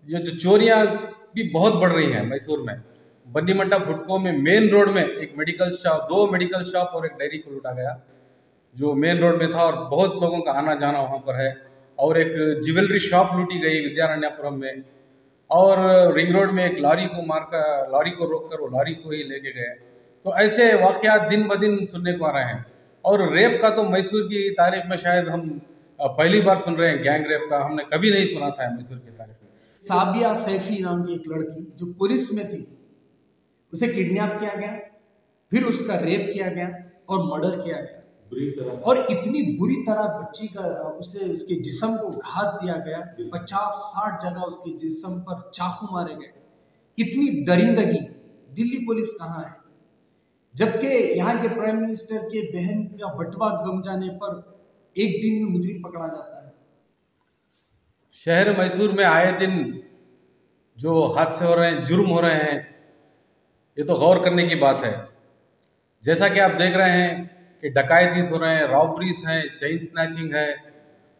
ये जो चोरियां भी बहुत बढ़ रही हैं मैसूर में। बन्नीमंडा भुटको में मेन रोड में एक मेडिकल शॉप, 2 मेडिकल शॉप और एक डेयरी को लूटा गया, जो मेन रोड में था, और बहुत लोगों का आना जाना वहाँ पर है। और एक ज्वेलरी शॉप लूटी गई विद्यारण्यपुरम में। और रिंग रोड में एक लॉरी को मारकर, लॉरी को रोककर वो लॉरी को ही लेके गए। तो ऐसे वाकयात दिन ब दिन सुनने को आ रहे हैं। और रेप का तो मैसूर की तारीख में शायद हम पहली बार सुन रहे हैं। गैंग रेप का हमने कभी नहीं सुना था मैसूर की तारीख में। साबिया सैफी नाम की एक लड़की जो पुलिस में थी, उसे किडनैप किया गया, फिर उसका रेप किया गया और मर्डर किया गया बुरी तरह से। और इतनी बुरी तरह बच्ची का उसके जिस्म को घात दिया गया, 50-60 जगह उसके जिस्म पर चाकू मारे गए। इतनी दरिंदगी। दिल्ली पुलिस कहाँ है? जबकि यहाँ के प्राइम मिनिस्टर के बहन का बटवा गम जाने पर एक दिन में मुजरिम पकड़ा जाता है। शहर मैसूर में आए दिन जो हादसे हो रहे हैं, जुर्म हो रहे हैं, ये तो गौर करने की बात है। जैसा कि आप देख रहे हैं कि डकैतीस हो रहे हैं, रॉबरीज हैं, चेन स्नैचिंग है,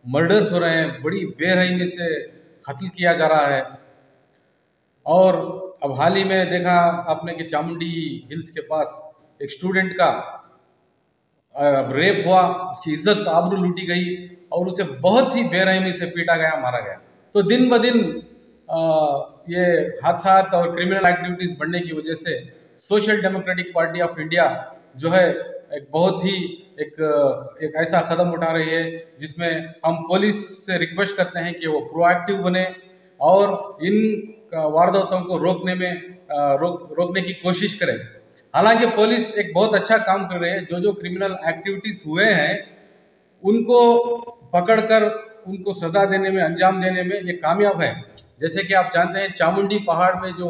मर्डर्स हो रहे हैं, बड़ी बेरहमी से कत्ल किया जा रहा है। और अब हाल ही में देखा आपने कि चामुंडी हिल्स के पास एक स्टूडेंट का रेप हुआ, उसकी इज्जत आबरू लूटी गई और उसे बहुत ही बेरहमी से पीटा गया, मारा गया। तो दिन ब दिन ये हादसा और क्रिमिनल एक्टिविटीज बढ़ने की वजह से social democratic party of India जो है एक बहुत ही एक ऐसा कदम उठा रही है जिसमें हम पुलिस से रिक्वेस्ट करते हैं कि वो प्रोएक्टिव बने और इन वारदातों को रोकने की कोशिश करें। हालांकि पुलिस एक बहुत अच्छा काम कर रही है। जो क्रिमिनल एक्टिविटीज हुए हैं उनको पकड़कर उनको सजा देने में, अंजाम देने में ये कामयाब है। जैसे कि आप जानते हैं चामुंडी पहाड़ में जो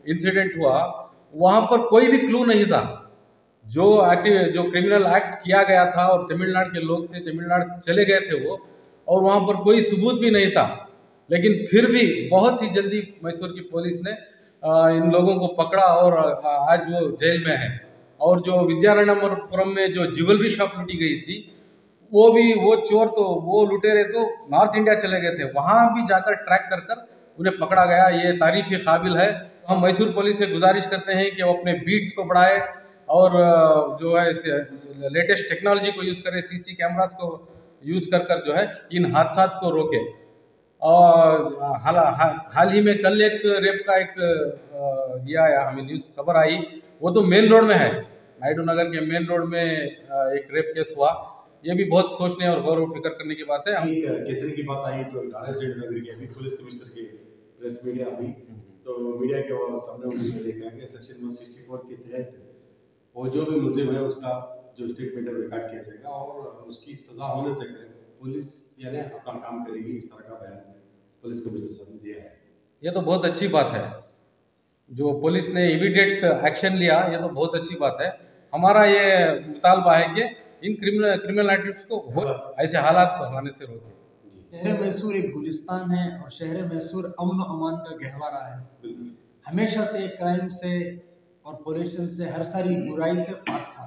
इंसिडेंट हुआ, वहां पर कोई भी क्लू नहीं था। जो क्रिमिनल एक्ट किया गया था और तमिलनाडु के लोग थे, तमिलनाडु चले गए थे वो, और वहां पर कोई सबूत भी नहीं था। लेकिन फिर भी बहुत ही जल्दी मैसूर की पुलिस ने इन लोगों को पकड़ा और आज वो जेल में है। और जो विद्यारण्यपुरम में जो ज्वेलरी शॉप लूटी गई थी, वो चोर तो वो लुटेरे तो नॉर्थ इंडिया चले गए थे, वहां भी जाकर ट्रैक कर उन्हें पकड़ा गया। ये तारीफ के काबिल है। हम मैसूर पुलिस से गुजारिश करते हैं कि वो अपने बीट्स को बढ़ाए और जो है लेटेस्ट टेक्नोलॉजी को यूज़ करें, सीसी कैमरास को यूज़ कर जो है इन हादसात को रोके। और हाल ही में कल एक रेप का ये आया, हमें न्यूज़ खबर आई, वो तो मेन रोड में है, नायडू नगर के मेन रोड में एक रेप केस हुआ। ये भी बहुत सोचने और गौर और फिक्र करने की बात है। हम केसरी की बात आई तो ठाणे स्टेट नगर की अभी पुलिस कमिश्नर की प्रेस मीडिया अभी तो मीडिया के सामने उन्होंने देखा कि सेक्शन 164 के तहत वो जो भी मुलजिम है उसका जो स्टेटमेंट रिकॉर्ड किया जाएगा और उसकी सजा होने तक पुलिस यानी अपना काम करेगी। इस तरह का बयान पुलिस कमिश्नर साहब ने दिया है। ये तो बहुत अच्छी बात है जो पुलिस ने इमीडिएट एक्शन लिया, ये तो बहुत अच्छी बात है। हमारा ये मुतालबा है कि इन क्रिमिनल एक्टिविटीज को ऐसे हालात होने से रोके। शहर मैसूर एक गुलिस्तान है और शहर मैसूर अमन अमान का गहवारा है। हमेशा से क्राइम से और पॉल्यूशन से, हर सारी बुराई से पाक था।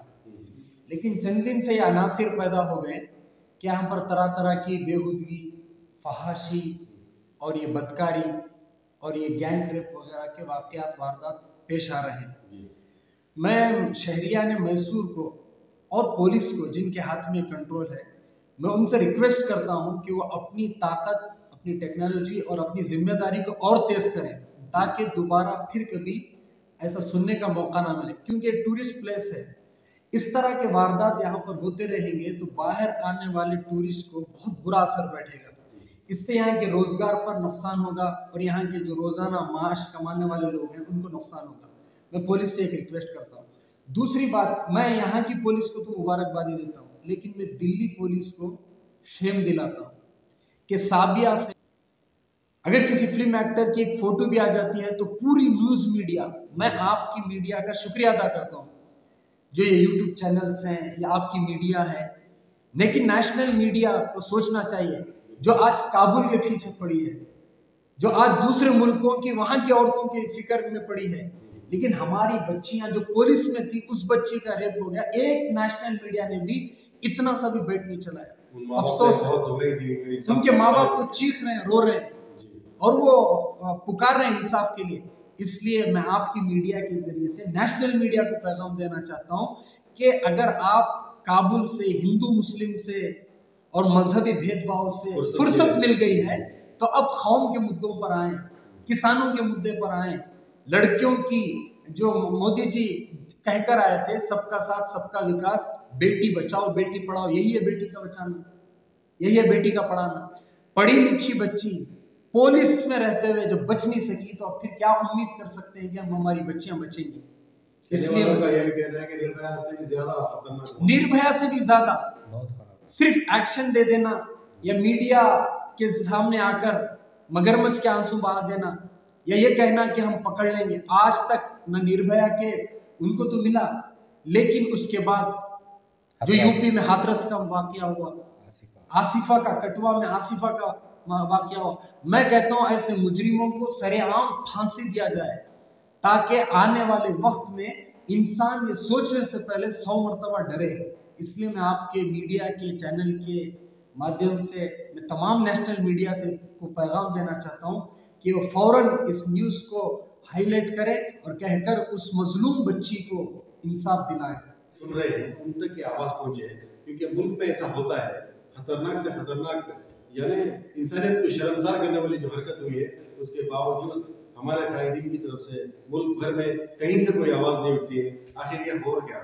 लेकिन चंद दिन से ये अनासिर पैदा हो गए कि यहाँ पर तरह तरह की बेहूदगी, फहाशी और ये बदकारी और ये गैंग रेप वगैरह के वाकयात, वारदात पेश आ रहे हैं। मैं शहरिया ने मैसूर को और पुलिस को, जिनके हाथ में कंट्रोल है, मैं उनसे रिक्वेस्ट करता हूं कि वो अपनी ताकत, अपनी टेक्नोलॉजी और अपनी जिम्मेदारी को और तेज करें ताकि दोबारा फिर कभी ऐसा सुनने का मौका ना मिले। क्योंकि टूरिस्ट प्लेस है, इस तरह के वारदात यहाँ पर होते रहेंगे तो बाहर आने वाले टूरिस्ट को बहुत बुरा असर बैठेगा। इससे यहाँ के रोजगार पर नुकसान होगा और यहाँ के जो रोजाना माश कमाने वाले लोग हैं उनको नुकसान होगा। मैं पुलिस से एक रिक्वेस्ट करता हूँ। दूसरी बात, मैं यहाँ की पुलिस को तो मुबारकबादी देता हूँ, लेकिन मैं दिल्ली पुलिस को शेम दिलाता हूँ कि साबिया से अगर किसी फिल्म एक्टर की एक फोटो भी आ जाती है तो पूरी न्यूज मीडिया, मैं आपकी मीडिया का शुक्रिया अदा करता हूँ, जो ये यूट्यूब चैनल्स हैं या आपकी मीडिया है। लेकिन नेशनल मीडिया को सोचना चाहिए, जो आज काबुल के पीछे पड़ी है, जो आज दूसरे मुल्कों की, वहां की औरतों के फिक्र में पड़ी है, लेकिन हमारी बच्चियां जो पुलिस में थी, उस बच्ची का रेप हो गया, एक नेशनल मीडिया ने भी इतना सा भी बैठ नहीं चलाया। अफसोस है, उनके माँ बाप तो चीख रहे हैं, रो रहे हैं। और वो पुकार रहे हैं इंसाफ के लिए। इसलिए मैं आपकी मीडिया के जरिए से नेशनल मीडिया को पैगाम देना चाहता हूँ कि अगर आप काबुल से, हिंदू मुस्लिम से और मजहबी भेदभाव से फुर्सत मिल गई है तो अब कौम के मुद्दों पर आए, किसानों के मुद्दे पर आए, लड़कियों की जो मोदी जी कहकर आए थे सबका साथ सबका विकास, बेटी बचाओ बेटी पढ़ाओ, यही है बेटी का बचाना, यही है बेटी का पढ़ाना। पढ़ी लिखी बच्ची पुलिस में रहते हुए जब बच नहीं सकी तो अब फिर क्या उम्मीद कर सकते हैं कि हम हमारी बच्चियां बचेंगी। इसलिए निर्भया से भी ज्यादा सिर्फ एक्शन दे देना या मीडिया के सामने आकर मगरमच्छ के आंसू बहा देना या ये कहना कि हम पकड़ लेंगे, आज तक न निर्भया के उनको तो मिला, लेकिन उसके बाद जो यूपी में हाथरस का वाकया हुआ, आसिफा का, कटवा में आसिफा का वाकया हुआ, मैं कहता हूं ऐसे मुजरिमों को सरेआम फांसी दिया जाए ताकि आने वाले वक्त में इंसान ये सोचने से पहले 100 मरतबा डरे। इसलिए मैं आपके मीडिया के चैनल के माध्यम से मैं तमाम नेशनल मीडिया से को पैगाम देना चाहता हूं कि वो फौरन इस न्यूज़ को हाईलाइट करें और कहकर उस मजलूम बच्ची को इंसाफ दिलाएं। सुन रहे हैं उन तक की आवाज पहुंचे, क्योंकि मुल्क में ऐसा होता है, खतरनाक से खतरनाक यानी इंसानियत को शर्मसार करने वाली जो हरकत हुई है, उसके बावजूद हमारे कायदीन की तरफ से मुल्क भर में कहीं से कोई आवाज नहीं उठती है। आखिर ये हो क्या?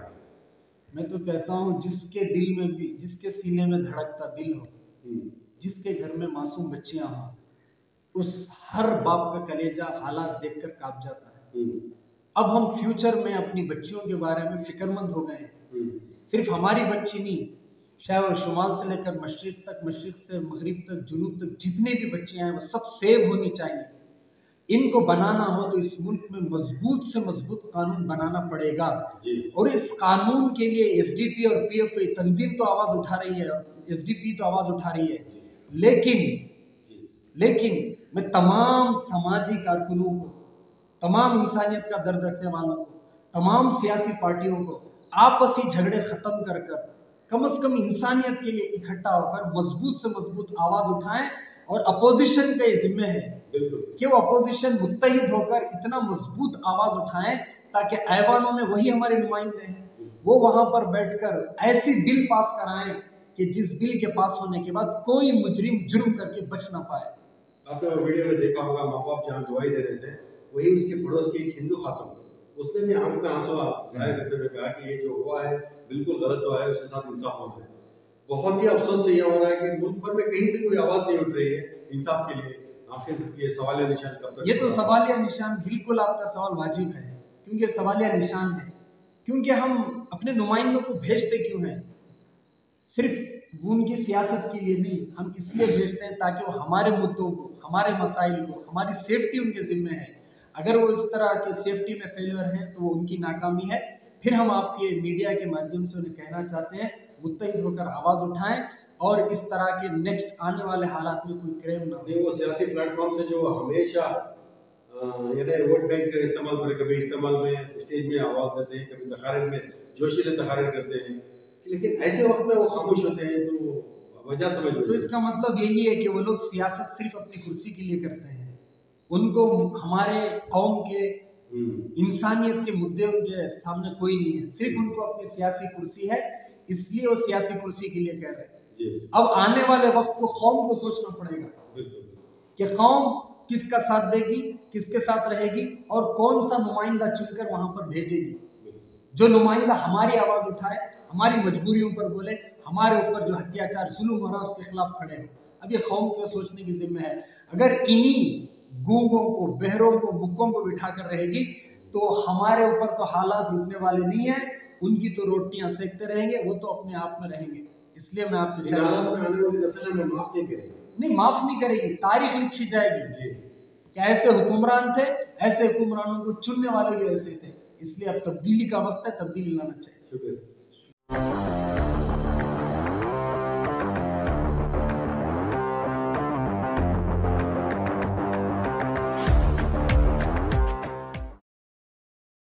मैं तो कहता हूँ जिसके दिल में भी, जिसके सीने में धड़कता दिल हो, जिसके घर में मासूम बच्चियां हों, उस हर बाप का कलेजा हालात देखकर कांप जाता है। अब हम फ्यूचर में अपनी बच्चियों के बारे में फिक्रमंद हो गए हैं। सिर्फ हमारी बच्ची नहीं, शायद वो शुमाल से लेकर मशरिक तक, मशरिक से मगरिब तक, जुनूब तक जितने भी बच्चियां हैं वो सब सेव होनी चाहिए। इनको बनाना हो तो इस मुल्क में मजबूत से मजबूत कानून बनाना पड़ेगा और इस कानून के लिए एसडीपी और पीएफआई तंजीम तो आवाज उठा रही है, एसडीपी तो आवाज उठा रही है, लेकिन मैं तमाम समाजी कारकुनों को, तमाम इंसानियत का दर्द रखने वालों को, तमाम सियासी पार्टियों को आपसी झगड़े खत्म कर कर कम से कम इंसानियत के लिए इकट्ठा होकर मजबूत से मजबूत आवाज उठाएं। और अपोजिशन का ये जिम्मे है कि वो अपोजिशन मुत्तहिद होकर इतना मजबूत आवाज उठाएं ताकि ऐवानों में वही हमारे नुमाइंदे हैं, वो वहां पर बैठकर ऐसी बिल पास कराएं कि जिस बिल के पास होने के बाद कोई मुजरिम जुर्म करके बच ना पाए। आपने वीडियो में देखा होगा, माँ बाप जहाँ गवाही दे रहे थे, वही उसके पड़ोस की एक हिंदू खातून, उसने भी आंखों में आंसू जाहिर करते हुए कहा कि ये जो हुआ है बिल्कुल गलत हुआ है, उसके साथ इंसाफ होना है। बहुत ही अफसोस से यह हो रहा है कि मुल्क भर में कहीं से कोई आवाज नहीं उठ रही है इंसाफ के लिए। आखिर ये सवालिया निशान कब तक? ये तो सवालिया निशान, बिल्कुल आपका सवाल वाजिब है, क्योंकि सवालिया निशान है, क्योंकि हम अपने नुमाइंदों को भेजते क्यों हैं? सिर्फ उनकी सियासत के लिए नहीं, हम इसलिए भेजते हैं ताकि वो हमारे मुद्दों को, हमारे मसाइल को, हमारी सेफ्टी उनके जिम्मे है। अगर वो इस तरह के सेफ्टी में फेलियर हैं तो वो उनकी नाकामी है। फिर हम आपके मीडिया के माध्यम से उन्हें कहना चाहते हैं मुत्तहिद होकर आवाज उठाएं और इस तरह के नेक्स्ट आने वाले हालात में कोई क्राइम ना हो। वो सियासी प्लेटफॉर्म से जो हमेशा यानी वोट बैंक का इस्तेमाल कर, कभी इस्तेमाल में स्टेज में आवाज देते हैं, कभी तकारीर में जोशीले तकारीर करते हैं, लेकिन ऐसे वक्त में वो खामोश होते हैं, तो वजह समझ में। तो इसका मतलब यही है कि वो लोग सियासत सिर्फ अपनी कुर्सी के लिए करते हैं, उनको हमारे कौम के इंसानियत के मुद्दे उनके सामने कोई नहीं है, सिर्फ उनको अपनी सियासी कुर्सी है, इसलिए वो सियासी कुर्सी के लिए कह रहे हैं। अब आने वाले वक्त को कौम को सोचना पड़ेगा कि कौम किसका साथ देगी, किसके साथ रहेगी और कौन सा नुमाइंदा चुनकर वहां पर भेजेगी, जो नुमाइंदा हमारी आवाज उठाए, हमारी मजबूरियों पर बोले, हमारे ऊपर जो अत्याचार जुल्म हो रहा है उसके खिलाफ खड़े हो। अब ये कौम को सोचने की जिम्मे है। अगर इन्हीं गूंगों को, बहरों को, बुक्कों को बिठा कर रहेगी तो हमारे ऊपर तो हालात रुकने वाले नहीं है, उनकी तो रोटियां सेकते रहेंगे, वो तो अपने आप में रहेंगे। इसलिए मैं आपके नहीं माफ नहीं करेगी, तारीख लिखी जाएगी कि ऐसे हुक्मरान थे, ऐसे हुक्मरानों को चुनने वाले भी ऐसे थे। इसलिए अब तब्दीली का वक्त है, तब्दीली लाना चाहिए।